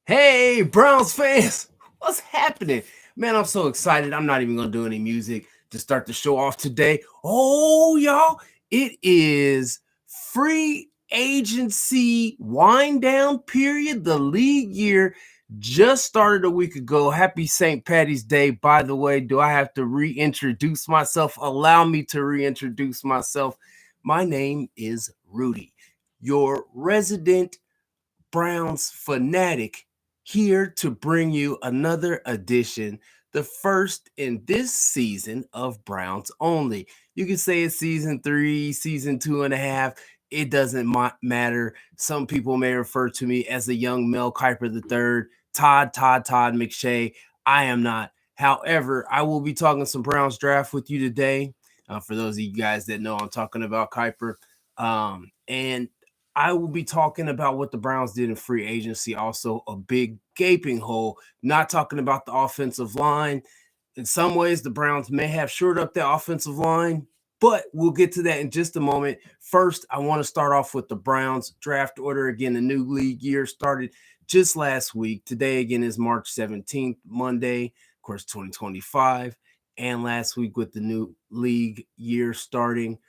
Hey, Browns fans, what's happening? Man, I'm so excited. I'm not even going to do any music to start the show off today. Oh, y'all, it is free agency wind down period. The league year just started a week ago. Happy St. Patty's Day. By the way, do I have to reintroduce myself? Allow me to reintroduce myself. My name is Rudy, your resident Browns fanatic, here to bring you another edition, the first in this season of Browns Only. You can say it's season 3, season 2.5. It doesn't matter. Some people may refer to me as a young Mel Kiper III, Todd McShay. I am not. However, I will be talking some Browns draft with you today. For those of you guys that know, I'm talking about Kiper. And I will be talking about what the Browns did in free agency, also a big gaping hole. Not talking about the offensive line. In some ways, the Browns may have shored up the offensive line, but we'll get to that in just a moment. First, I want to start off with the Browns draft order. Again, the new league year started just last week. Today, again, is March 17th, Monday, of course, 2025. And last week with the new league year starting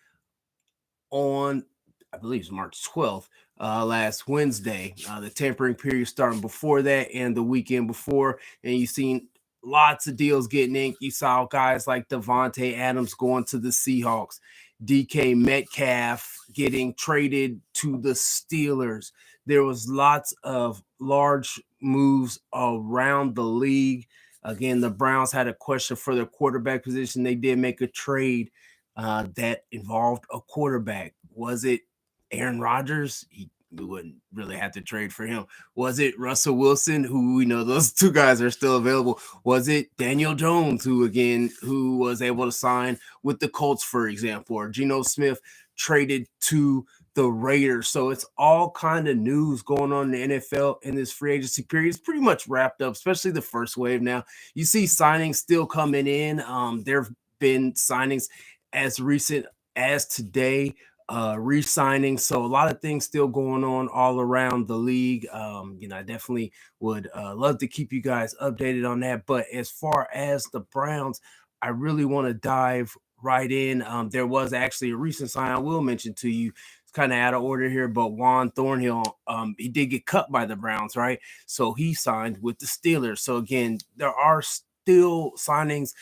on, I believe it's March 12th, last Wednesday. The tampering period starting before that and the weekend before. And you've seen lots of deals getting inked. You saw guys like Devontae Adams going to the Seahawks, DK Metcalf getting traded to the Steelers. There was lots of large moves around the league. Again, the Browns had a question for their quarterback position. They did make a trade that involved a quarterback. Was it Aaron Rodgers? We wouldn't really have to trade for him. Was it Russell Wilson, who we know those two guys are still available? Was it Daniel Jones, who was able to sign with the Colts, for example, or Geno Smith traded to the Raiders? So it's all kind of news going on in the NFL in this free agency period. It's pretty much wrapped up, especially the first wave now. You see signings still coming in. There have been signings as recent as today, re-signing. So a lot of things still going on all around the league. I definitely would love to keep you guys updated on that. But as far as the Browns, I really want to dive right in. There was actually a recent sign I will mention to you. It's kind of out of order here, but Juan Thornhill, he did get cut by the Browns, right? So he signed with the Steelers. So again, there are still signings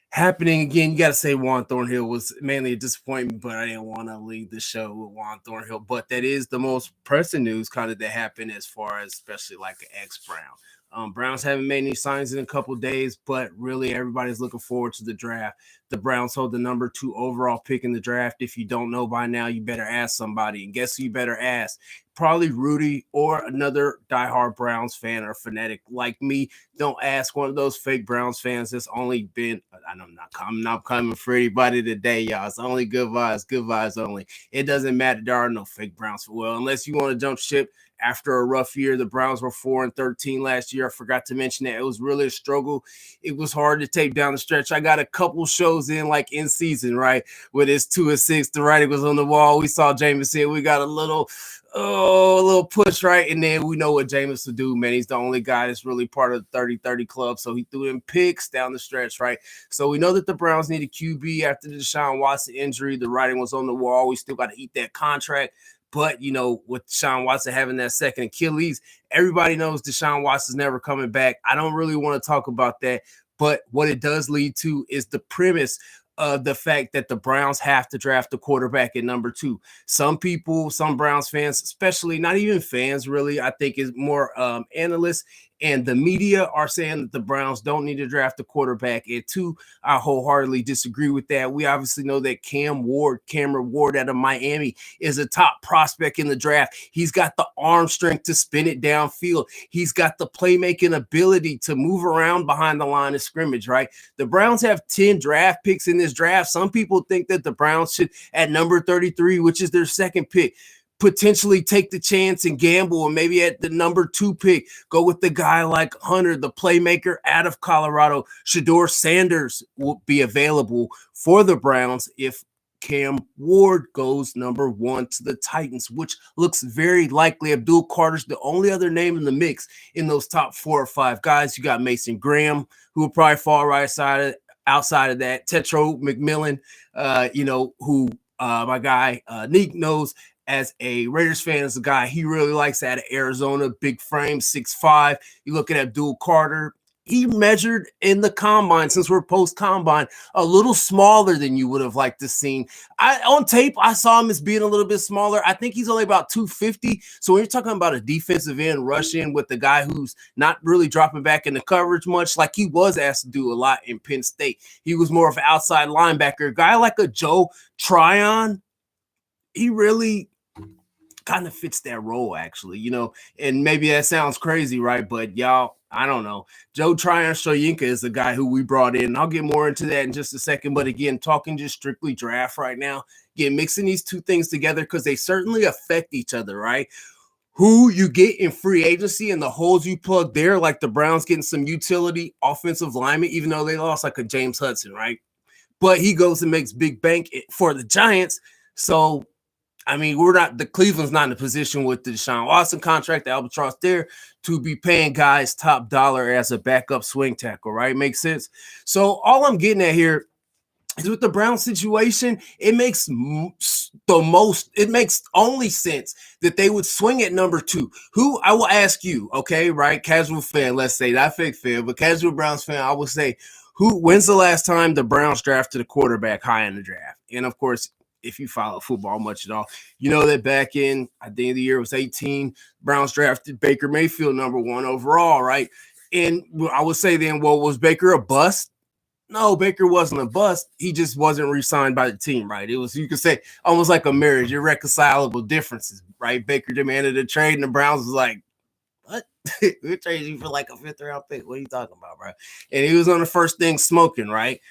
happening again. You got to say Juan Thornhill was mainly a disappointment, but I didn't want to leave the show with Juan Thornhill. But that is the most pressing news kind of that happened as far as especially like an ex-Brown. Browns haven't made any signs in a couple days, but really everybody's looking forward to the draft. The Browns hold the number 2 overall pick in the draft. If you don't know by now, you better ask somebody. And guess who you better ask? Probably Rudy or another diehard Browns fan or fanatic like me. Don't ask one of those fake Browns fans that's only been, I'm not coming for anybody today, y'all. It's only good vibes only. It doesn't matter. There are no fake Browns. Well, unless you want to jump ship after a rough year. The Browns were 4-13 last year. I forgot to mention that. It was really a struggle. It was hard to take down the stretch. I got a couple shows in, like in season, right? With his 2-6, the writing was on the wall. We saw Jameson. We got a little push, right? And then we know what Jameis will do, man. He's the only guy that's really part of the 30-30 club. So he threw in picks down the stretch, right? So we know that the Browns need a QB after the Deshaun Watson injury. The writing was on the wall. We still got to eat that contract. But, with Deshaun Watson having that second Achilles, everybody knows Deshaun Watson's never coming back. I don't really want to talk about that. But what it does lead to is the premise of the fact that the Browns have to draft a quarterback at number 2. Some people, some Browns fans, especially not even fans really, I think is more analysts and the media are saying that the Browns don't need to draft a quarterback at 2. I wholeheartedly disagree with that. We obviously know that Cameron Ward out of Miami is a top prospect in the draft. He's got the arm strength to spin it downfield. He's got the playmaking ability to move around behind the line of scrimmage, right? The Browns have 10 draft picks in this draft. Some people think that the Browns should, at number 33, which is their second pick, potentially take the chance and gamble, and maybe at the number 2 pick, go with the guy like Hunter, the playmaker out of Colorado. Shedeur Sanders will be available for the Browns if Cam Ward goes number 1 to the Titans, which looks very likely. Abdul Carter's the only other name in the mix in those top 4 or 5 guys. You got Mason Graham, who will probably fall outside of that. Tetro McMillan, who my guy Neek knows as a Raiders fan, is a guy he really likes out of Arizona. Big frame, 6'5". You look at Abdul Carter. He measured in the combine, since we're post-combine, a little smaller than you would have liked to see. On tape, I saw him as being a little bit smaller. I think he's only about 250. So when you're talking about a defensive end rushing with the guy who's not really dropping back in the coverage much, like he was asked to do a lot in Penn State, he was more of an outside linebacker. A guy like a Joe Tryon, he really kind of fits that role, actually, and maybe that sounds crazy, right? But y'all, I don't know. Joe Tryon Shoyinka is the guy who we brought in. I'll get more into that in just a second. But again, talking just strictly draft right now, again, mixing these two things together because they certainly affect each other, right? Who you get in free agency and the holes you plug there, like the Browns getting some utility offensive linemen, even though they lost like a James Hudson, right? But he goes and makes big bank for the Giants. So I mean, Cleveland's not in a position with the Deshaun Watson contract, the albatross there, to be paying guys top dollar as a backup swing tackle, right? Makes sense. So all I'm getting at here is with the Brown situation, it makes only sense that they would swing at number 2. Who, I will ask you, okay, right? Casual fan, let's say, not fake fan, but casual Browns fan, I will say, when's the last time the Browns drafted a quarterback high in the draft? And of course, if you follow football much at all, you know that back in, I think the year was 18, Browns drafted Baker Mayfield number 1 overall, right? And I would say then, well, was Baker a bust? No, Baker wasn't a bust. He just wasn't re-signed by the team, right? It was, you could say, almost like a marriage, irreconcilable differences, right? Baker demanded a trade, and the Browns was like, what? We trade you for like a 5th-round pick. What are you talking about, bro? And he was on the first thing smoking, right?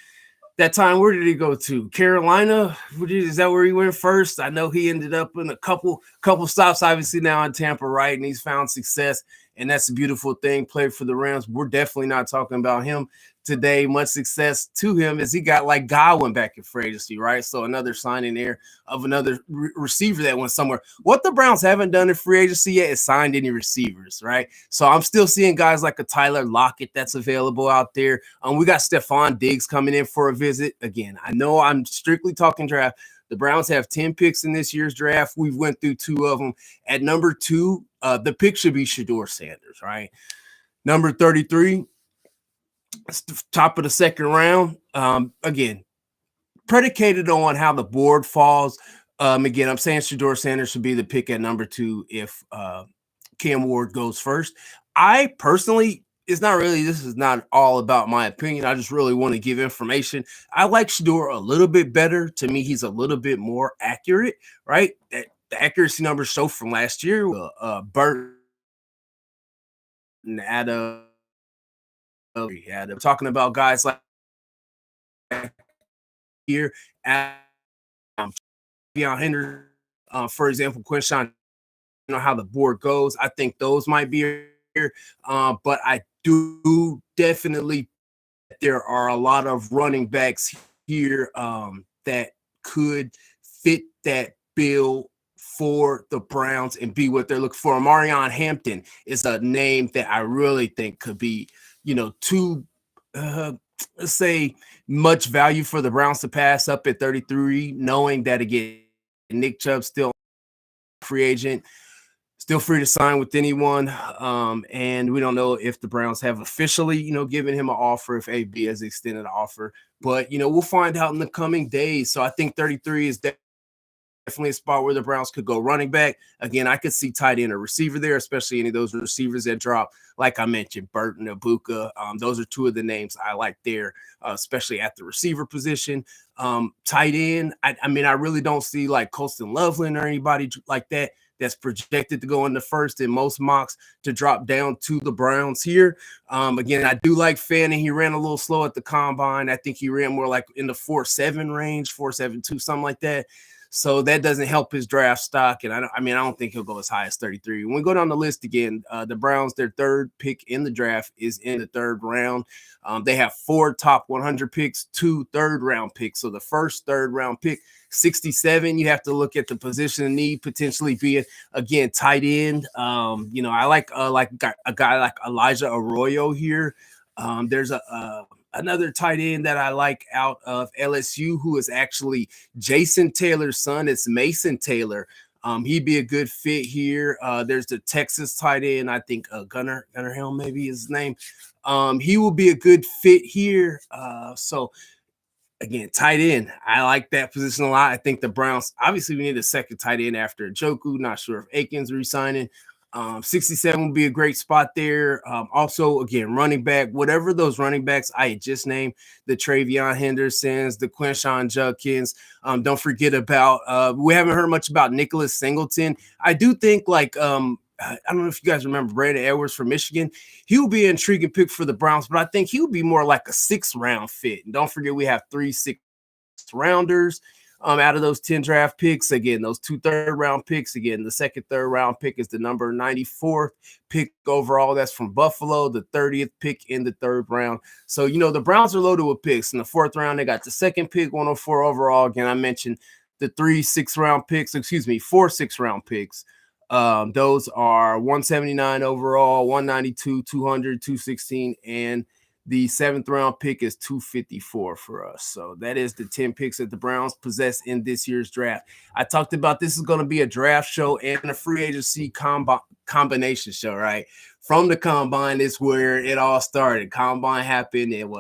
That time, where did he go to? Carolina? Is that where he went first? I know he ended up in a couple stops, obviously now in Tampa, right? And he's found success, and that's a beautiful thing. Played for the Rams. We're definitely not talking about him today. Much success to him as he got like Godwin back in free agency, right? So another signing there of another receiver that went somewhere. What the Browns haven't done in free agency yet is signed any receivers, right? So I'm still seeing guys like a Tyler Lockett that's available out there. We got Stephon Diggs coming in for a visit. Again, I know I'm strictly talking draft. The Browns have 10 picks in this year's draft. We've went through 2 of them. At number 2, the pick should be Shedeur Sanders, right? Number 33, top of the second round. Again, predicated on how the board falls. Again, I'm saying Shedeur Sanders should be the pick at number 2 if Cam Ward goes first. I personally, this is not all about my opinion. I just really want to give information. I like Shedeur a little bit better. To me, he's a little bit more accurate, right? The accuracy numbers show from last year. Burton Adam. Talking about guys like here, Deion Henderson, for example, Quinshawn, how the board goes. I think those might be here, but I do definitely, there are a lot of running backs here that could fit that bill for the Browns and be what they're looking for. Marion Hampton is a name that I really think could be, too, let's say, much value for the Browns to pass up at 33, knowing that, again, Nick Chubb still free agent, still free to sign with anyone. And we don't know if the Browns have officially, given him an offer, if AB has extended an offer. But, we'll find out in the coming days. So I think 33 is definitely a spot where the Browns could go running back. Again, I could see tight end or receiver there, especially any of those receivers that drop, like I mentioned, Burton, Ibuka. Those are 2 of the names I like there, especially at the receiver position. Tight end, I mean, I really don't see like Colston Loveland or anybody like that that's projected to go in the first in most mocks to drop down to the Browns here. Again, I do like Fanning. He ran a little slow at the combine. I think he ran more like in the 4.7 range, 4.72, something like that. So that doesn't help his draft stock. And I don't think he'll go as high as 33. When we go down the list again, the Browns, their third pick in the draft is in the third round. They have 4 top 100 picks, 2 third-round picks. So the first third-round pick, 67, you have to look at the position of need, potentially being, again, tight end. I like a guy like Elijah Arroyo here. There's another tight end that I like out of LSU who is actually Jason Taylor's son. It's Mason Taylor. He'd be a good fit here. There's the Texas tight end, I think Gunnar Helm maybe is his name. He will be a good fit here. So again, tight end. I like that position a lot. I think the Browns, obviously, we need a second tight end after Njoku. Not sure if Aikens resigning. 67 would be a great spot there. Also, again, running back, whatever those running backs I just named, the Travion Hendersons, the Quinshon Judkins. Don't forget about, we haven't heard much about Nicholas Singleton. I do think I don't know if you guys remember Brandon Edwards from Michigan. He will be an intriguing pick for the Browns, but I think he would be more like a 6th-round fit. And don't forget, we have 3 6th-rounders out of those 10 draft picks. Again, those 2 third-round picks. Again, the second third-round pick is the number 94th pick overall. That's from Buffalo, the 30th pick in the third round. So, the Browns are loaded with picks. In the 4th round, they got the second pick, 104 overall. Again, I mentioned the 4 6th-round picks. Those are 179 overall, 192, 200, 216, and the 7th-round pick is 254 for us. So that is the 10 picks that the Browns possess in this year's draft. I talked about this is going to be a draft show and a free agency combination show, right? From the Combine is where it all started. Combine happened in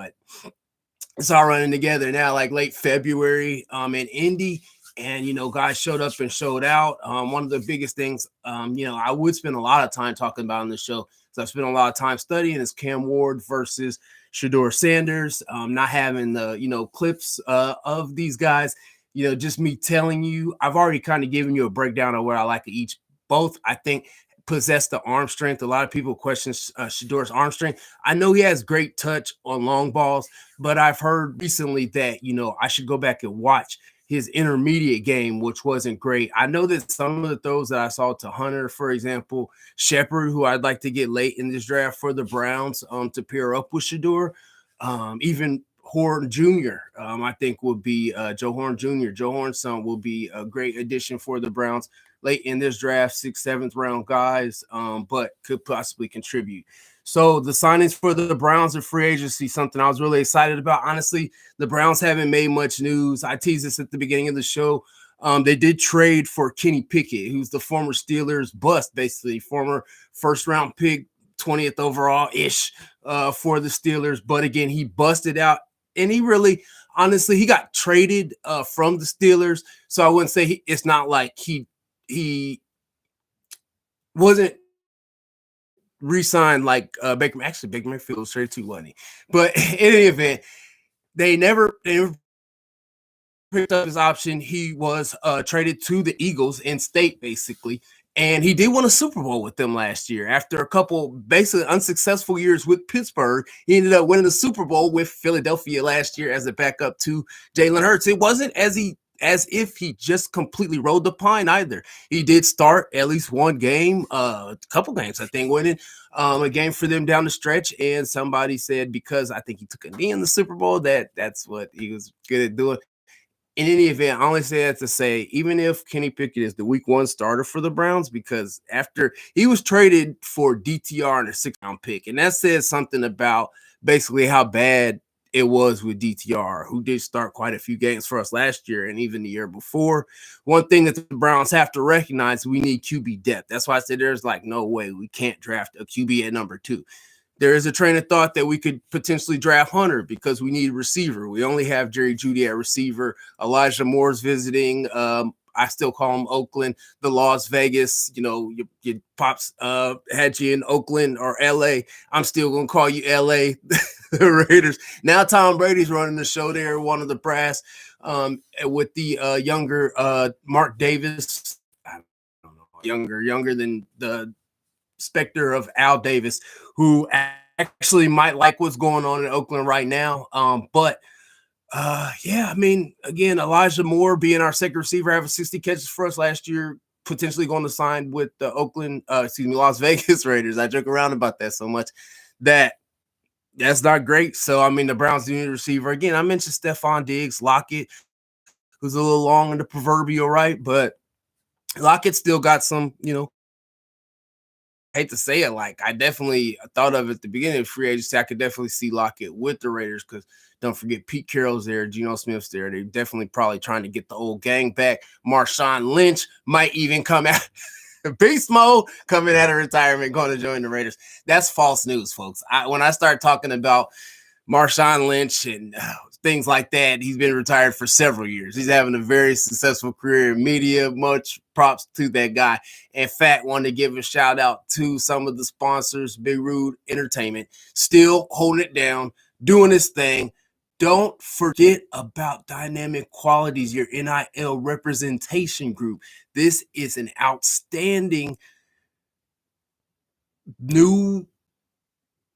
it's all running together now, like late February in Indy. And, guys showed up and showed out. One of the biggest things, I would spend a lot of time talking about on the show. So I've spent a lot of time studying is Cam Ward versus Shedeur Sanders. Not having the, clips of these guys, just me telling you, I've already kind of given you a breakdown of what I like each. Both, I think, possess the arm strength. A lot of people question Shedeur's arm strength. I know he has great touch on long balls, but I've heard recently that, I should go back and watch his intermediate game, which wasn't great. I know that some of the throws that I saw to Hunter, for example, Shepard, who I'd like to get late in this draft for the Browns to pair up with Shedeur, even Horn Jr., I think would be Joe Horn Jr., Joe Horn's son will be a great addition for the Browns late in this draft, 6th, 7th round guys, but could possibly contribute. So the signings for the Browns and free agency, something I was really excited about. Honestly, the Browns haven't made much news. I teased this at the beginning of the show. They did trade for Kenny Pickett, who's the former Steelers bust, basically former 1st-round pick, 20th overall-ish for the Steelers. But again, he busted out, and he really, honestly, he got traded from the Steelers. So I wouldn't say it's not like he wasn't re-signed like Baker. Actually, Baker Mayfield was traded too, wasn't he? But in any event, they never picked up his option. He was traded to the Eagles in state, basically. And he did win a Super Bowl with them last year. After a couple basically unsuccessful years with Pittsburgh, he ended up winning the Super Bowl with Philadelphia last year as a backup to Jalen Hurts. It wasn't as if he just completely rode the pine either. He did start at least one game, a couple games, I think, winning a game for them down the stretch. And somebody said because I think he took a knee in the Super Bowl, that's what he was good at doing. In any event, I only say that to say, even if Kenny Pickett is the week 1 starter for the Browns, because after he was traded for DTR in a 6th-round pick, and that says something about basically how bad it was with DTR, who did start quite a few games for us last year and even the year before. One thing that the Browns have to recognize, we need QB depth. That's why I said there's no way we can't draft a QB at number 2. There is a train of thought that we could potentially draft Hunter because we need a receiver. We only have Jerry Jeudy at receiver. Elijah Moore's visiting. I still call him Oakland, the Las Vegas. Your pops had you in Oakland or LA. I'm still going to call you LA, the Raiders. Now Tom Brady's running the show there, one of the brass with the younger Mark Davis. I don't know, younger than the specter of Al Davis, who actually might like what's going on in Oakland right now. But Yeah, I mean, again, Elijah Moore being our second receiver, having 60 catches for us last year, potentially going to sign with the Las Vegas Raiders. I joke around about that so much that that's not great. So, I mean, the Browns need a receiver. Again, I mentioned Stephon Diggs, Lockett, who's a little long in the proverbial, right? But Lockett still got some, I hate to say it, like I definitely thought of at the beginning of free agency. I could definitely see Lockett with the Raiders because don't forget Pete Carroll's there, Geno Smith's there. They're definitely probably trying to get the old gang back. Marshawn Lynch might even come out beast mode, coming out of retirement, going to join the Raiders. That's false news, folks. When I start talking about Marshawn Lynch and things like that, he's been retired for several years. He's having a very successful career in media. Much props to that guy. In fact, wanted to give a shout out to some of the sponsors. Big Rude Entertainment, still holding it down, doing his thing. Don't forget about Dynamic Qualities, your NIL representation group. This is an outstanding new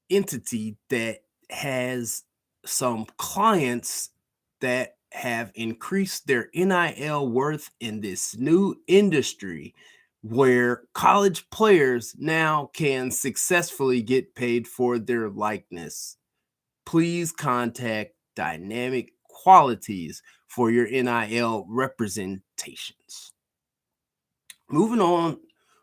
entity that has some clients that have increased their NIL worth in this new industry where college players now can successfully get paid for their likeness. Please contact Dynamic Qualities for your NIL representations. Moving on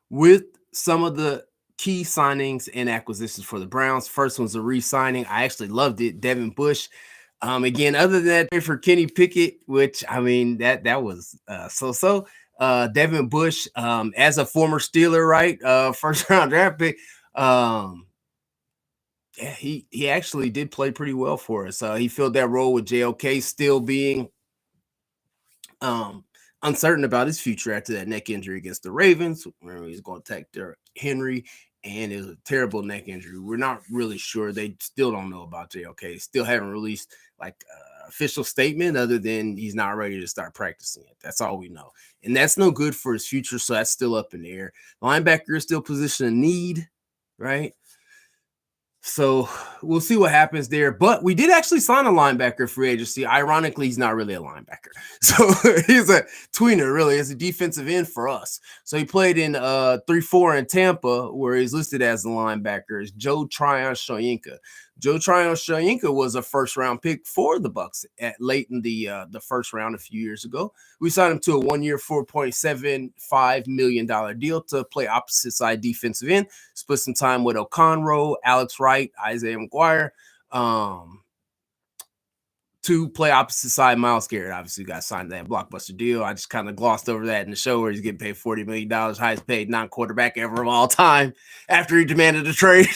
with some of the key signings and acquisitions for the Browns. First one's a re-signing. I actually loved it. Devin Bush. Again, other than that, for Kenny Pickett, which I mean that was so. Devin Bush, as a former Steeler, right? First round draft pick. Yeah, he actually did play pretty well for us. He filled that role with JOK still being uncertain about his future after that neck injury against the Ravens. Remember, he's going to attack Derrick Henry, and it was a terrible neck injury. We're not really sure. They still don't know about JOK. Still haven't released like official statement other than he's not ready to start practicing it. That's all we know. And that's no good for his future, so that's still up in the air. Linebacker is still position of need, right? So we'll see what happens there. But we did actually sign a linebacker free agency. Ironically, he's not really a linebacker. So he's a tweener, really. He's a defensive end for us. So he played in 3-4 in Tampa, where he's listed as a linebacker. It's Joe Tryon-Shoyinka. Joe Tryon-Shoyinka was a first-round pick for the Bucs at late in the first round a few years ago. We signed him to a one-year, $4.75 million deal to play opposite side defensive end. Split some time with O'Conroe, Alex Wright, Isaiah McGuire. To play opposite side, Myles Garrett obviously got signed to that blockbuster deal. I just kind of glossed over that in the show where he's getting paid $40 million, highest paid non-quarterback ever of all time after he demanded a trade.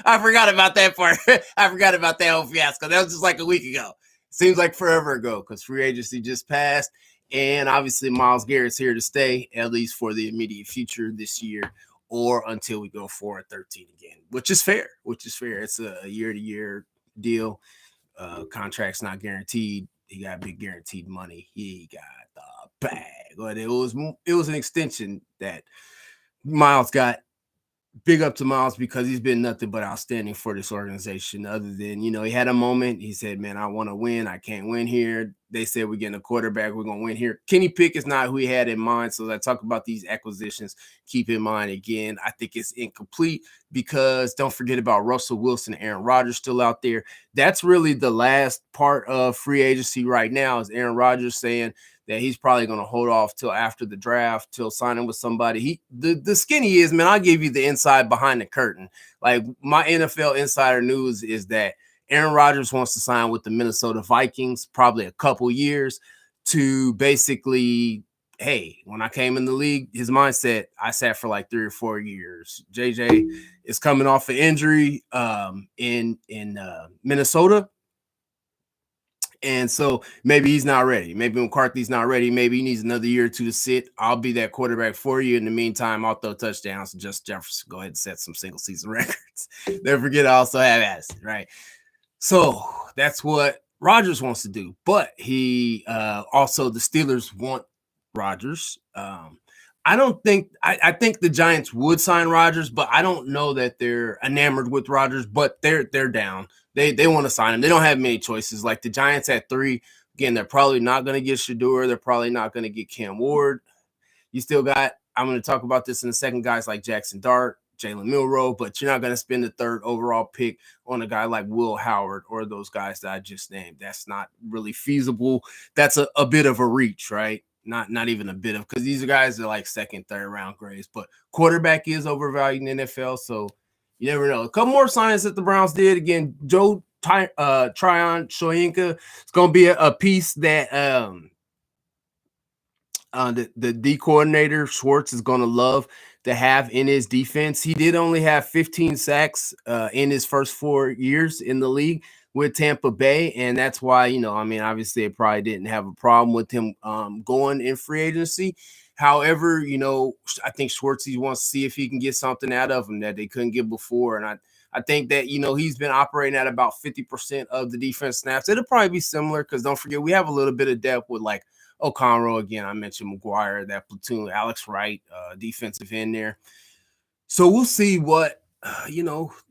I forgot about that part. I forgot about that whole fiasco. That was just like a week ago. Seems like forever ago because free agency just passed. And obviously Myles Garrett's here to stay, at least for the immediate future this year or until we go 4-13 again, which is fair. It's a year-to-year deal. Contract's not guaranteed. He got big guaranteed money. He got the bag. But it was an extension that Myles got. Big up to Myles because he's been nothing but outstanding for this organization. Other than, he had a moment. He said, man, I want to win. I can't win here. They said we're getting a quarterback. We're going to win here. Kenny Pickett is not who he had in mind. So I talk about these acquisitions. Keep in mind, again, I think it's incomplete because don't forget about Russell Wilson and Aaron Rodgers still out there. That's really the last part of free agency right now is Aaron Rodgers saying that he's probably going to hold off till after the draft, till signing with somebody. The skinny is, man, I'll give you the inside behind the curtain. Like my NFL insider news is that Aaron Rodgers wants to sign with the Minnesota Vikings, probably a couple years to basically, hey, when I came in the league, his mindset, I sat for like 3 or 4 years. JJ is coming off an injury in Minnesota. And so maybe he's not ready. Maybe McCarthy's not ready. Maybe he needs another year or two to sit. I'll be that quarterback for you. In the meantime, I'll throw touchdowns. Just Jefferson, go ahead and set some single season records. Never forget, I also have acid, right? So that's what Rodgers wants to do. But he also, the Steelers want Rodgers. I don't think I think the Giants would sign Rodgers, but I don't know that they're enamored with Rodgers. But they're down. They want to sign him. They don't have many choices. Like the Giants at 3. Again, they're probably not going to get Shador. They're probably not going to get Cam Ward. You still got, I'm going to talk about this in a second, guys like Jackson Dart, Jalen Milroe, but you're not going to spend the 3rd overall pick on a guy like Will Howard or those guys that I just named. That's not really feasible. That's a bit of a reach, right? Not even a bit of, because these are guys that are like 2nd, 3rd round grades, but quarterback is overvalued in the NFL, so you never know. A couple more signings that the Browns did. Again, Tryon Shoyinka. It's going to be a piece that the D coordinator Schwartz is going to love to have in his defense. He did only have 15 sacks in his first 4 years in the league with Tampa Bay, and that's why, I mean, obviously they probably didn't have a problem with him going in free agency. However, I think Schwartz wants to see if he can get something out of him that they couldn't get before, and I think that, he's been operating at about 50% of the defense snaps. It'll probably be similar because don't forget, we have a little bit of depth with like O'Conroe again. I mentioned McGuire, that platoon, Alex Wright, defensive end there. So we'll see what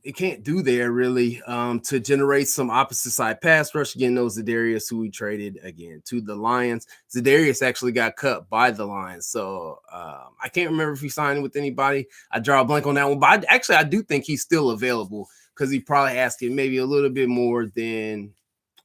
it can't do there really to generate some opposite side pass rush. Again, those Zadarius who we traded again to the Lions. Zadarius actually got cut by the Lions, so I can't remember if he signed with anybody. I draw a blank on that one, but I do think he's still available because he probably asking maybe a little bit more than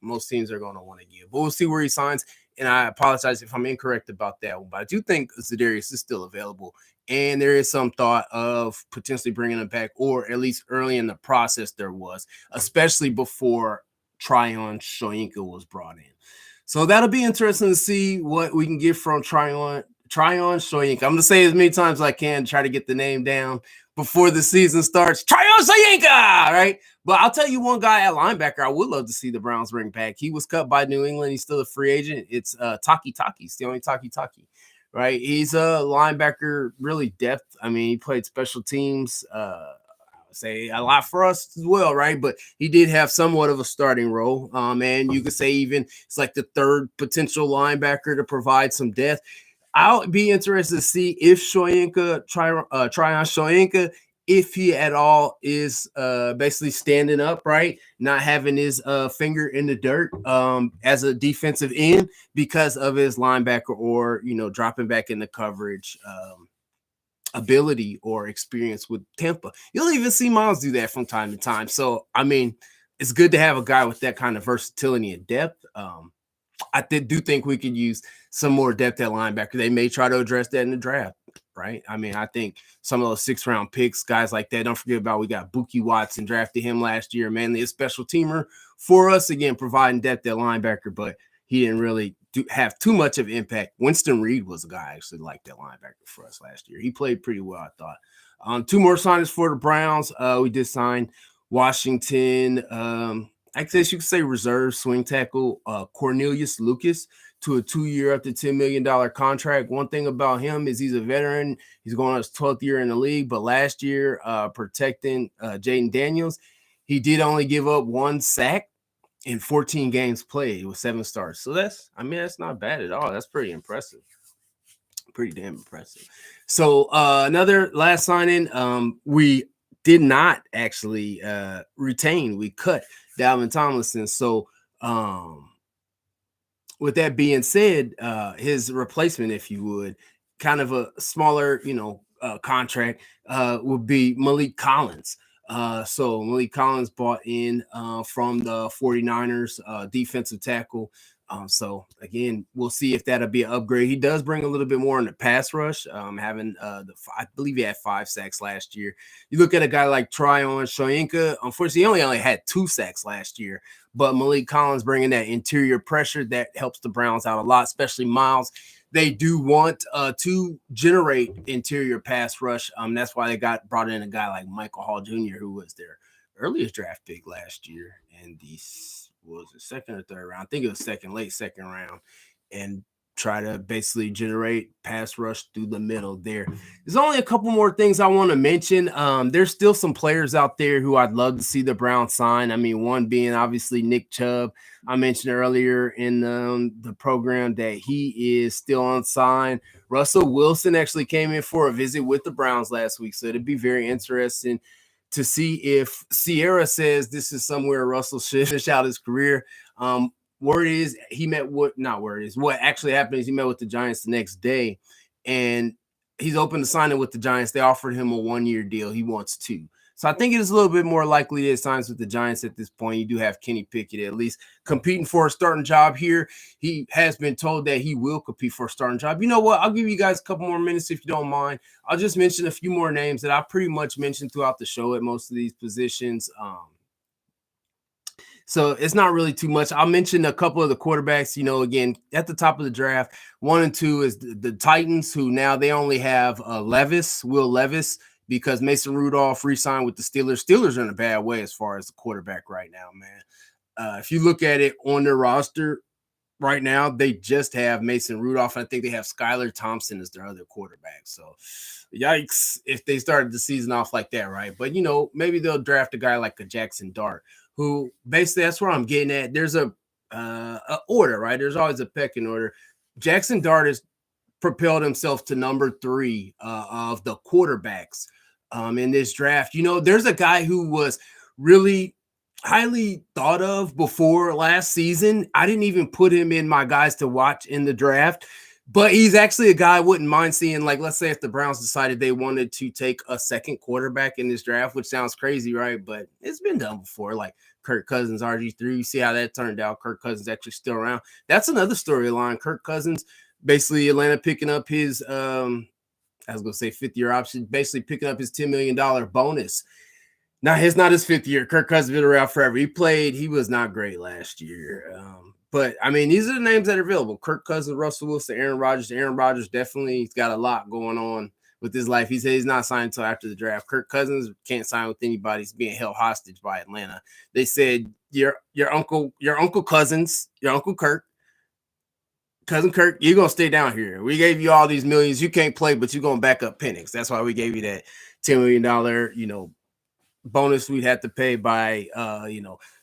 most teams are going to want to give. But we'll see where he signs. And I apologize if I'm incorrect about that one, but I do think Zadarius is still available. And there is some thought of potentially bringing him back, or at least early in the process there was, especially before Tryon Shoyinka was brought in. So that'll be interesting to see what we can get from Tryon Shoyinka. I'm going to say as many times as I can, try to get the name down before the season starts. Tryon Shoyinka, right? But I'll tell you one guy at linebacker I would love to see the Browns bring back. He was cut by New England. He's still a free agent. It's Taki, Stione Taki, right? He's a linebacker, really depth. I mean, he played special teams, I would say a lot for us as well, right? But he did have somewhat of a starting role. And you could say even it's like the 3rd potential linebacker to provide some depth. I'll be interested to see if Tryon Shoyinka, if he at all is basically standing up, right? Not having his finger in the dirt as a defensive end because of his linebacker or, dropping back in the coverage ability or experience with Tampa. You'll even see Miles do that from time to time. So, I mean, it's good to have a guy with that kind of versatility and depth. I do think we could use some more depth at linebacker. They may try to address that in the draft, right? I mean, I think some of those 6th-round picks, guys like that, don't forget about, we got Buki Watson, drafted him last year, mainly a special teamer for us, again, providing depth at linebacker, but he didn't really have too much of impact. Winston Reed was a guy I actually liked that linebacker for us last year. He played pretty well, I thought. 2 more signings for the Browns. We did sign Washington, I guess you could say reserve swing tackle Cornelius Lucas to a 2-year up to $10 million contract. One thing about him is he's a veteran. He's going on his 12th year in the league, but last year protecting Jaden Daniels, he did only give up 1 sack in 14 games played with 7 starts. So that's not bad at all. That's pretty impressive. Pretty damn impressive. So another last signing, we did not actually retain. We cut Dalvin Tomlinson. So with that being said, his replacement, if you would, kind of a smaller, contract would be Malik Collins. So Malik Collins bought in from the 49ers defensive tackle. So again, we'll see if that'll be an upgrade. He does bring a little bit more in the pass rush, having I believe he had 5 sacks last year. You look at a guy like Tryon Shoyinka, unfortunately, he only had 2 sacks last year, but Malik Collins bringing that interior pressure that helps the Browns out a lot, especially Miles. They do want to generate interior pass rush. That's why they brought in a guy like Michael Hall Jr., who was their earliest draft pick last year, and was the 2nd or 3rd round. I think it was late second round. And try to basically generate pass rush through the middle there. There's only a couple more things I want to mention. There's still some players out there who I'd love to see the Browns sign. I mean, one being obviously Nick Chubb. I mentioned earlier in the program that he is still unsigned. Russell Wilson actually came in for a visit with the Browns last week, so it'd be very interesting to see if Sierra says this is somewhere Russell should finish out his career. Word is he met what not word is what actually happened is he met with the Giants the next day, and he's open to signing with the Giants. They offered him a 1-year deal. He wants 2. So I think it is a little bit more likely that he signs with the Giants at this point. You do have Kenny Pickett at least competing for a starting job here. He has been told that he will compete for a starting job. You know what? I'll give you guys a couple more minutes if you don't mind. I'll just mention a few more names that I pretty much mentioned throughout the show at most of these positions. So it's not really too much. I'll mention a couple of the quarterbacks, again, at the top of the draft. 1 and 2 is the Titans, who now they only have Will Levis, because Mason Rudolph re-signed with the Steelers. Steelers are in a bad way as far as the quarterback right now, man. If you look at it on their roster right now, they just have Mason Rudolph. I think they have Skylar Thompson as their other quarterback. So yikes if they started the season off like that, right? But, maybe they'll draft a guy like a Jackson Dart, who basically that's where I'm getting at. There's a order, right? There's always a pecking order. Jackson Dart has propelled himself to number 3 of the quarterbacks in this draft. There's a guy who was really highly thought of before last season. I didn't even put him in my guys to watch in the draft, but he's actually a guy I wouldn't mind seeing. Like, let's say if the Browns decided they wanted to take a second quarterback in this draft, which sounds crazy, right? But it's been done before, like Kirk Cousins, RG3. You see how that turned out. Kirk Cousins actually still around. That's another storyline. Kirk Cousins, basically Atlanta picking up his, I was going to say 5th-year option, basically picking up his $10 million bonus. Now, it's not his 5th year. Kirk Cousins been around forever. He was not great last year. But, I mean, these are the names that are available. Kirk Cousins, Russell Wilson, Aaron Rodgers. Aaron Rodgers definitely he's got a lot going on with his life. He said he's not signed until after the draft. Kirk Cousins can't sign with anybody. He's being held hostage by Atlanta. They said your uncle Cousins, your Uncle Kirk, Cousin Kirk, you're going to stay down here. We gave you all these millions. You can't play, but you're going to back up Penix. That's why we gave you that $10 million, bonus we'd have to pay by,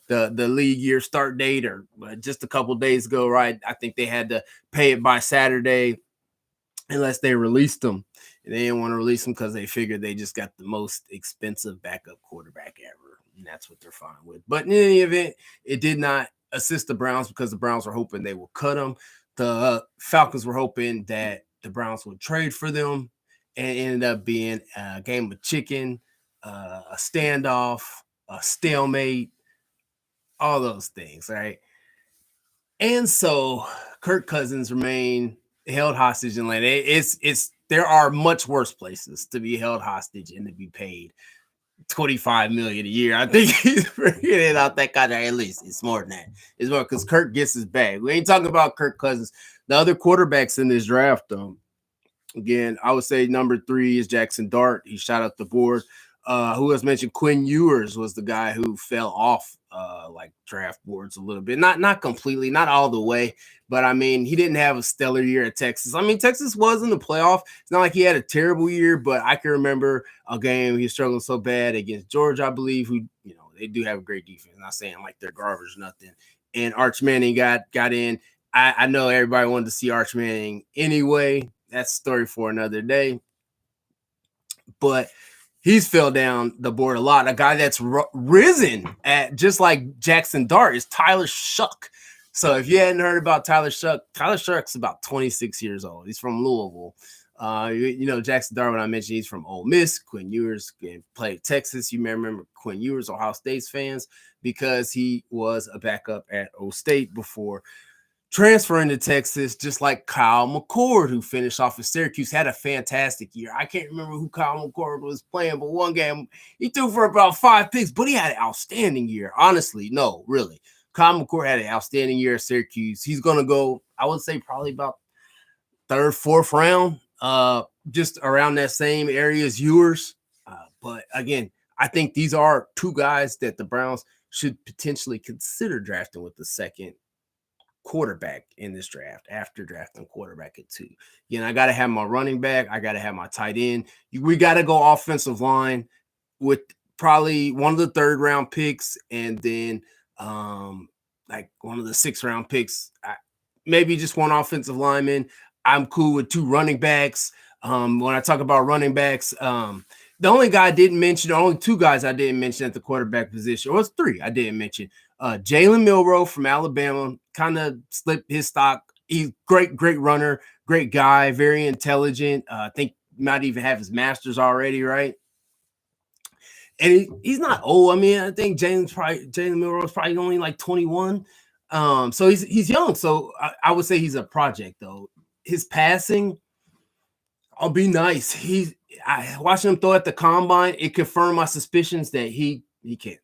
the league year start date or just a couple days ago, right? I think they had to pay it by Saturday unless they released them. And they didn't want to release them because they figured they just got the most expensive backup quarterback ever. And that's what they're fine with. But in any event, it did not assist the Browns because the Browns were hoping they would cut them. The Falcons were hoping that the Browns would trade for them, and it ended up being a game of chicken, a standoff, a stalemate, all those things, right? And so Kirk Cousins remained held hostage in Atlanta. There are much worse places to be held hostage and to be paid $25 million a year. I think he's bringing out that kind of, at least it's more than that. It's more because Kirk gets his bag. We ain't talking about Kirk Cousins. The other quarterbacks in this draft, though, again, I would say number 3 is Jackson Dart. He shot up the board. Who else mentioned? Quinn Ewers was the guy who fell off like draft boards a little bit. Not completely, not all the way, but I mean, he didn't have a stellar year at Texas. I mean, Texas was in the playoff. It's not like he had a terrible year, but I can remember a game he was struggling so bad against Georgia, I believe, who, they do have a great defense. I'm not saying like they're garbage or nothing. And Arch Manning got in. I know everybody wanted to see Arch Manning anyway. That's a story for another day. But he's fell down the board a lot. A guy that's risen at just like Jackson Dart is Tyler Shuck. So if you hadn't heard about Tyler Shuck's about 26 years old. He's from Louisville. Jackson Dart, when I mentioned he's from Ole Miss. Quinn Ewers played Texas. You may remember Quinn Ewers, Ohio State's fans, because he was a backup at O State before transferring to Texas, just like Kyle McCord, who finished off at Syracuse, had a fantastic year. I can't remember who Kyle McCord was playing, but one game he threw for about 5 picks, but he had an outstanding year. Honestly, no, really. Kyle McCord had an outstanding year at Syracuse. He's going to go, I would say, probably about 3rd, 4th round, just around that same area as Ewers. But again, I think these are 2 guys that the Browns should potentially consider drafting with the second quarterback in this draft after drafting quarterback at 2. I got to have my running back. I got to have my tight end. We got to go offensive line with probably one of the 3rd-round picks, and then like one of the 6th-round picks. Maybe just one offensive lineman. I'm cool with 2 running backs. When I talk about running backs, the only guy I didn't mention, the only 2 guys I didn't mention at the quarterback position, or it's 3 I didn't mention. Jalen Milroe from Alabama kind of slipped his stock. He's great runner, great guy, very intelligent. I think might even have his master's already, right? And he's not old. I mean, I think Jalen Milroe is probably only like 21. So he's young. So I would say he's a project though. His passing, I'll be nice. I watching him throw at the combine. It confirmed my suspicions that he can't.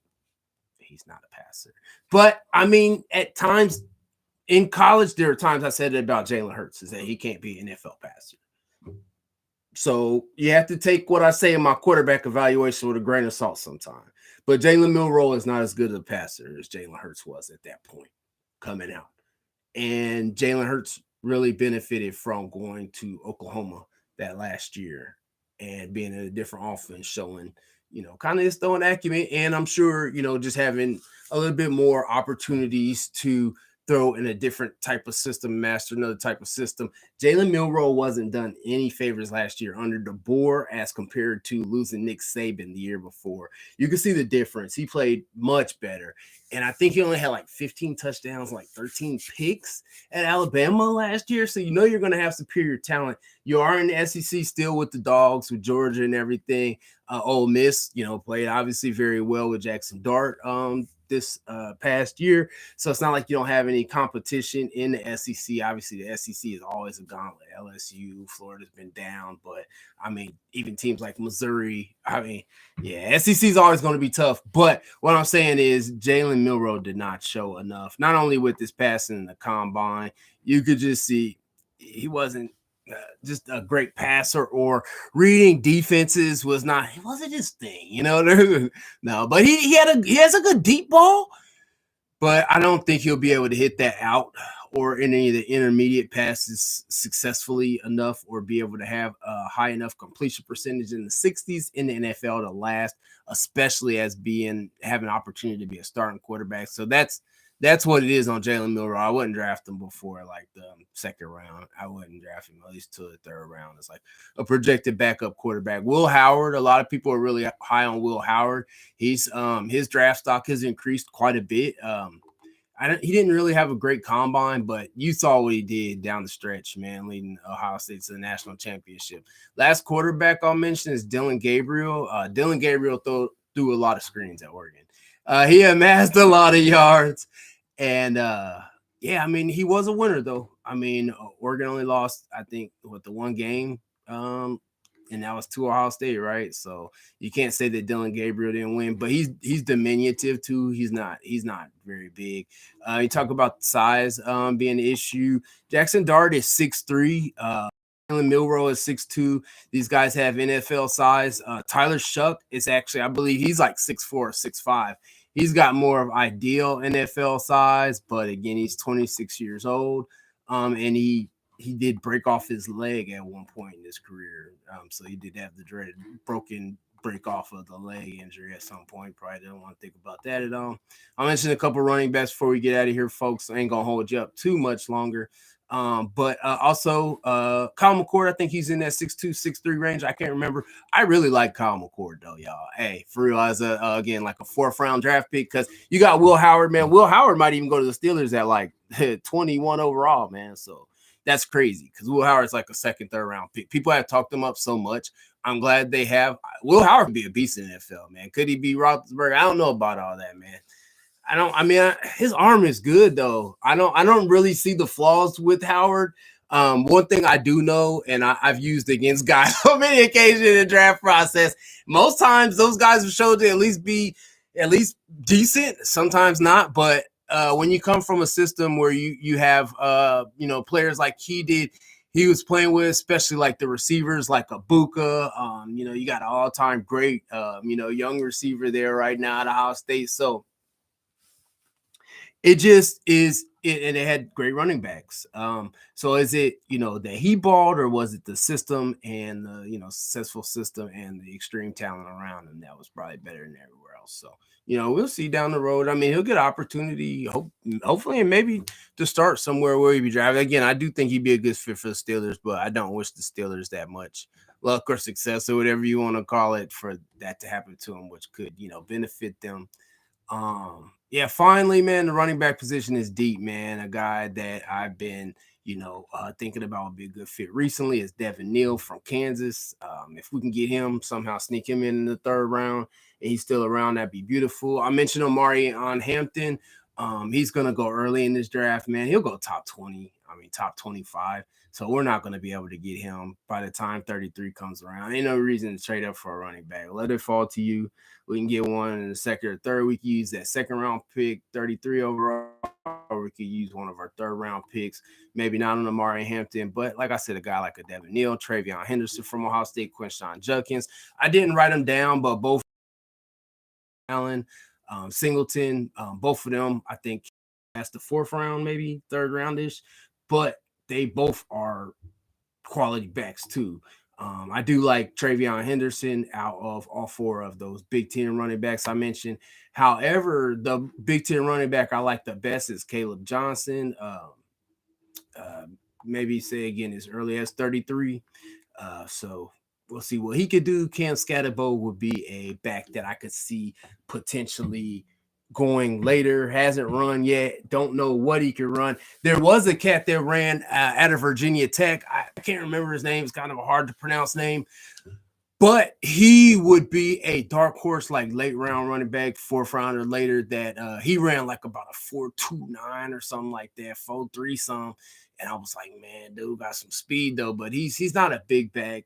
He's not a passer. But I mean, at times in college, there are times I said it about Jalen Hurts is that he can't be an NFL passer. So you have to take what I say in my quarterback evaluation with a grain of salt sometimes. But Jalen Milroe is not as good a passer as Jalen Hurts was at that point coming out. And Jalen Hurts really benefited from going to Oklahoma that last year and being in a different offense, showing, kind of his throwing acumen. And I'm sure, just having a little bit more opportunities to throw in a different type of system, master another type of system. Jalen Milroe wasn't done any favors last year under DeBoer as compared to losing Nick Saban the year before. You can see the difference. He played much better. And I think he only had like 15 touchdowns, like 13 picks at Alabama last year. So you're going to have superior talent. You are in the SEC still with the Dogs, with Georgia and everything. Ole Miss, played obviously very well with Jackson Dart this past year. So it's not like you don't have any competition in the SEC. Obviously, the SEC is always a gauntlet. LSU, Florida's been down. But, I mean, even teams like Missouri, SEC is always going to be tough. But what I'm saying is Jalen Milroe did not show enough, not only with his passing in the combine. You could just see he wasn't just a great passer, or reading defenses it wasn't his thing, No, but he has a good deep ball, but I don't think he'll be able to hit that out or in any of the intermediate passes successfully enough, or be able to have a high enough completion percentage in the 60s in the NFL to last, especially as having an opportunity to be a starting quarterback. So that's what it is on Jalen Milroe. I wouldn't draft him before like the 2nd round. I wouldn't draft him at least to the 3rd round. It's like a projected backup quarterback. Will Howard, a lot of people are really high on Will Howard. He's his draft stock has increased quite a bit. He didn't really have a great combine, but you saw what he did down the stretch, man, leading Ohio State to the national championship. Last quarterback I'll mention is Dylan Gabriel. Dylan Gabriel threw a lot of screens at Oregon. He amassed a lot of yards. And, he was a winner, though. I mean, Oregon only lost, I think, the one game, and that was to Ohio State, right? So you can't say that Dylan Gabriel didn't win, but he's diminutive, too. He's not very big. You talk about size being an issue. Jackson Dart is 6'3". Jalen Milroe is 6'2". These guys have NFL size. Tyler Shuck is actually, I believe he's like 6'4", 6'5". He's got more of ideal NFL size, but again, he's 26 years old. And he did break off his leg at one point in his career. So he did have the dreaded broken break off of the leg injury at some point. Probably didn't want to think about that at all. I'll mention a couple running backs before we get out of here, folks. I ain't going to hold you up too much longer. But also Kyle McCord, I think he's in that 6'2", 6'3" range. I can't remember. I really like Kyle McCord though, y'all. Hey, for real, as again, like a 4th round draft pick, because you got Will Howard, man. Will Howard might even go to the Steelers at like 21 overall, man. So that's crazy, because Will Howard's like a 2nd, 3rd round pick. People have talked him up so much. I'm glad they have. Will Howard could be a beast in the NFL, man. Could he be Roethlisberger? I don't know about all that, man. His arm is good though. I don't really see the flaws with Howard. One thing I do know, and I've used against guys on many occasions in the draft process, most times those guys have showed to at least be at least decent, sometimes not. But when you come from a system where you have players like he was playing with, especially like the receivers like Abuka, you got an all-time great young receiver there right now at Ohio State. So it just is and they had great running backs. So is it, that he balled, or was it the system and the, successful system and the extreme talent around him that was probably better than everywhere else? So, we'll see down the road. I mean, he'll get opportunity, hopefully, and maybe to start somewhere where he'd be drafted. Again, I do think he'd be a good fit for the Steelers, but I don't wish the Steelers that much luck or success or whatever you want to call it for that to happen to him, which could, benefit them. Yeah, finally, man, the running back position is deep, man. A guy that I've been, thinking about would be a good fit recently is Devin Neal from Kansas. If we can get him, somehow sneak him in the third round and he's still around, that'd be beautiful. I mentioned Omari on Hampton. He's gonna go early in this draft, man. He'll go top 20. I mean, top 25. So we're not going to be able to get him by the time 33 comes around. Ain't no reason to trade up for a running back. Let it fall to you. We can get one in the second or third. We can use that second round pick, 33 overall, or we could use one of our third round picks. Maybe not on Amari Hampton, but like I said, a guy like a Devin Neal, Travion Henderson from Ohio State, Quinshon Judkins. I didn't write them down, but both Allen, Singleton, both of them, I think that's the fourth round, maybe third roundish, but they both are quality backs too. I do like Travion Henderson out of all four of those Big Ten running backs I mentioned. However, the Big Ten running back I like the best is Caleb Johnson. Maybe say again as early as 33. So we'll see what he could do. Cam Scatterbo would be a back that I could see potentially going later. Hasn't run yet. Don't know what he could run. There was a cat that ran out of Virginia Tech. I can't remember his name. It's kind of a hard to pronounce name. But he would be a dark horse, like late round running back, fourth round or later. That he ran like about a 4.29 or something like that, 4.3 some. And I was like, man, dude got some speed though, but he's not a big back.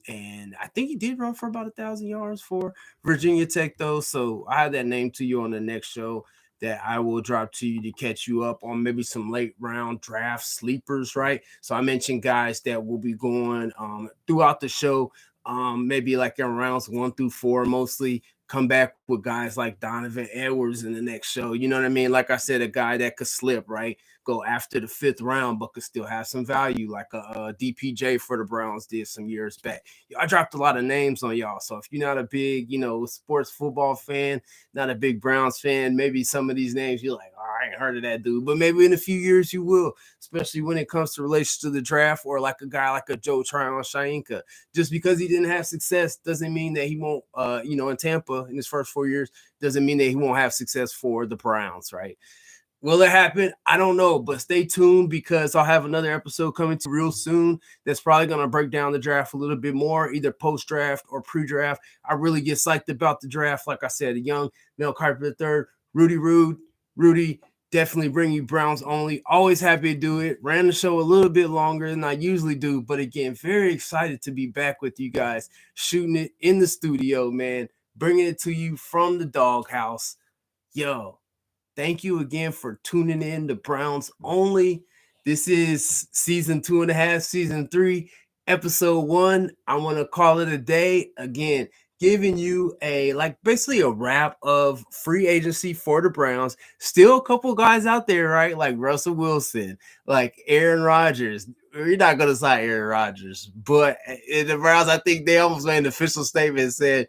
And I think he did run for about 1,000 yards for Virginia Tech though. So I have that name to you on the next show that I will drop to you to catch you up on maybe some late round draft sleepers, right? So I mentioned guys that will be going throughout the show, maybe like in rounds 1 through 4 mostly. Come back with guys like Donovan Edwards in the next show. You know what I mean? Like I said, a guy that could slip, right? Go after the 5th round, but could still have some value, like a DPJ for the Browns did some years back. I dropped a lot of names on y'all. So if you're not a big, sports football fan, not a big Browns fan, maybe some of these names you're like, I ain't heard of that dude. But maybe in a few years you will, especially when it comes to relation to the draft, or like a guy like a Joe Tryon-Shoyinka. Just because he didn't have success doesn't mean that he won't, in Tampa in his first 4 years, doesn't mean that he won't have success for the Browns, right? Will it happen? I don't know, but stay tuned because I'll have another episode coming to real soon that's probably going to break down the draft a little bit more, either post-draft or pre-draft. I really get psyched about the draft. Like I said, a young Mel Kiper III, Rudy, definitely bring you Browns only. Always happy to do it. Ran the show a little bit longer than I usually do, but again, very excited to be back with you guys, shooting it in the studio, man, bringing it to you from the doghouse. Yo, thank you again for tuning in to Browns Only. This is season 2.5, season 3, episode 1. I want to call it a day. Again, giving you basically a wrap of free agency for the Browns. Still a couple guys out there, right? Like Russell Wilson, like Aaron Rodgers. You're not going to sign Aaron Rodgers, but in the Browns, I think they almost made an official statement and said,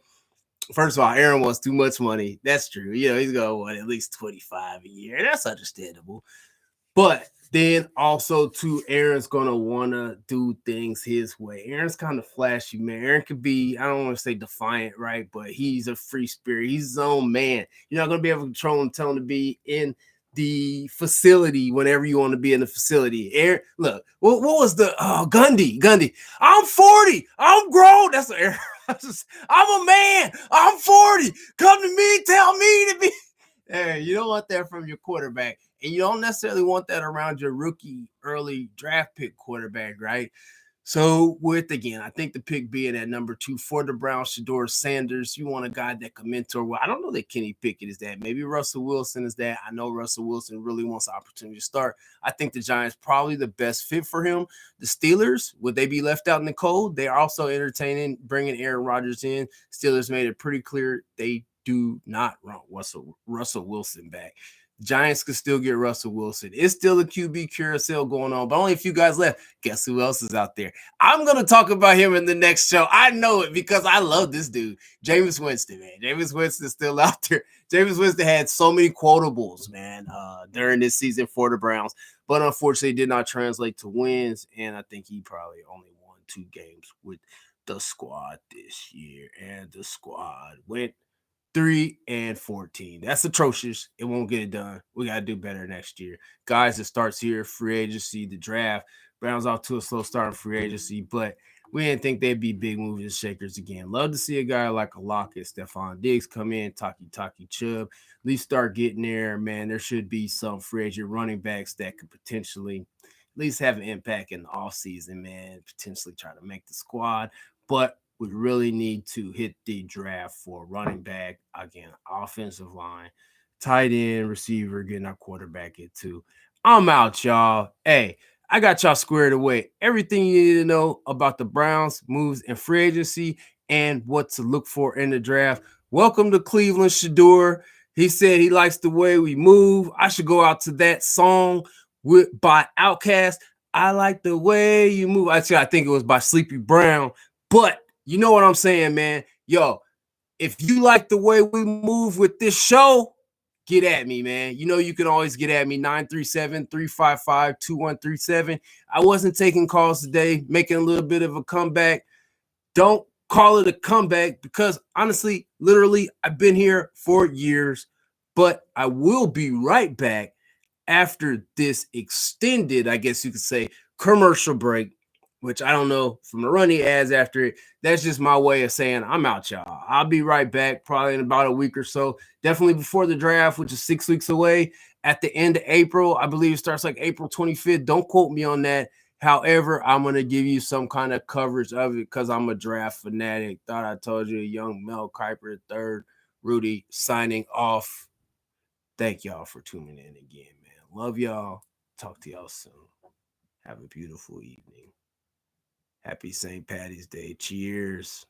first of all, Aaron wants too much money. That's true. He's going to want at least 25 a year. That's understandable. But then also, too, Aaron's going to want to do things his way. Aaron's kind of flashy, man. Aaron could be, I don't want to say defiant, right? But he's a free spirit. He's his own man. You're not going to be able to control him, tell him to be in the facility whenever you want to be in the facility. Aaron, look, what was the Gundy? I'm 40. I'm grown. That's what Aaron. I'm a man. I'm 40. Come to me. Tell me to be. Hey, you don't want that from your quarterback. And you don't necessarily want that around your rookie early draft pick quarterback, right? So again, I think the pick being at number 2 for the Browns, Shedeur Sanders, you want a guy that can mentor. Well, I don't know that Kenny Pickett is that. Maybe Russell Wilson is that. I know Russell Wilson really wants the opportunity to start. I think the Giants probably the best fit for him. The Steelers, would they be left out in the cold? They are also entertaining bringing Aaron Rodgers in. Steelers made it pretty clear they do not want Russell Wilson back. Giants could still get Russell Wilson. It's still a QB carousel going on, but only a few guys left. Guess who else is out there? I'm going to talk about him in the next show. I know it because I love this dude, Jameis Winston, man. Jameis Winston's still out there. Jameis Winston had so many quotables, man, during this season for the Browns, but unfortunately did not translate to wins, and I think he probably only won 2 games with the squad this year, and the squad went 3-14. That's atrocious. It won't get it done. We got to do better next year. Guys, it starts here, free agency, the draft. Browns off to a slow start in free agency, but we didn't think they'd be big movers and shakers again. Love to see a guy like a Lockett, Stephon Diggs come in, Taki Chubb, at least start getting there. Man, there should be some free agent running backs that could potentially at least have an impact in the offseason, man, potentially try to make the squad. But we really need to hit the draft for running back, again, offensive line, tight end, receiver, getting our quarterback into. I'm out, y'all. Hey, I got y'all squared away. Everything you need to know about the Browns moves and free agency and what to look for in the draft. Welcome to Cleveland, Shador. He said he likes the way we move. I should go out to that song by Outkast. I like the way you move. Actually, I think it was by Sleepy Brown. But you know what I'm saying, man? Yo, if you like the way we move with this show, get at me, man. You know you can always get at me, 937-355-2137. I wasn't taking calls today, making a little bit of a comeback. Don't call it a comeback because honestly, literally, I've been here for years, but I will be right back after this extended, I guess you could say, commercial break, which I don't know from the running ads after it. That's just my way of saying I'm out, y'all. I'll be right back probably in about a week or so. Definitely before the draft, which is 6 weeks away at the end of April. I believe it starts like April 25th. Don't quote me on that. However, I'm going to give you some kind of coverage of it because I'm a draft fanatic. Thought I told you, young Mel Kiper III, Rudy signing off. Thank y'all for tuning in again, man. Love y'all. Talk to y'all soon. Have a beautiful evening. Happy St. Patty's Day. Cheers.